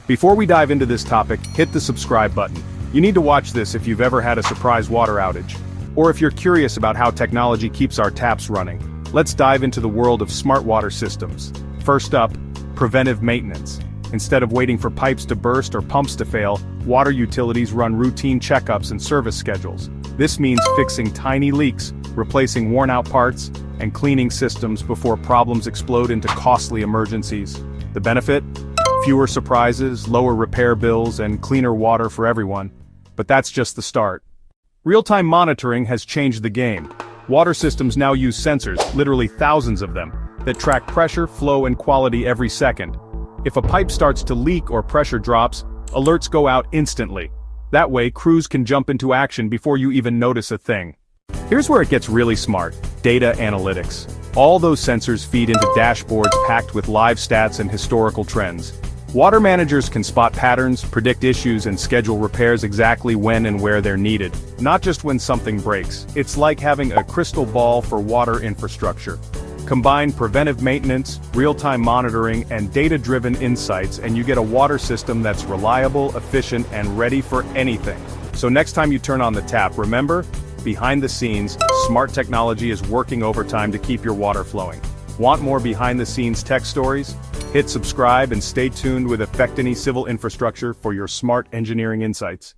Before we dive into this topic, hit the subscribe button. You need to watch this if you've ever had a surprise water outage, or if you're curious about how technology keeps our taps running. Let's dive into the world of smart water systems. First up, preventive maintenance. Instead of waiting for pipes to burst or pumps to fail, water utilities run routine checkups and service schedules. This means fixing tiny leaks, replacing worn-out parts, and cleaning systems before problems explode into costly emergencies. The benefit? Fewer surprises, lower repair bills, and cleaner water for everyone. But that's just the start. Real-time monitoring has changed the game. Water systems now use sensors, literally thousands of them, that track pressure, flow, and quality every second. If a pipe starts to leak or pressure drops, alerts go out instantly. That way, crews can jump into action before you even notice a thing. Here's where it gets really smart: data analytics. All those sensors feed into dashboards packed with live stats and historical trends. Water managers can spot patterns, predict issues, and schedule repairs exactly when and where they're needed, not just when something breaks. It's like having a crystal ball for water infrastructure. Combine preventive maintenance, real-time monitoring, and data-driven insights, and you get a water system that's reliable, efficient, and ready for anything. So next time you turn on the tap, remember, behind the scenes, smart technology is working overtime to keep your water flowing. Want more behind-the-scenes tech stories? Hit subscribe and stay tuned with Affect Any Civil Infrastructure for your smart engineering insights.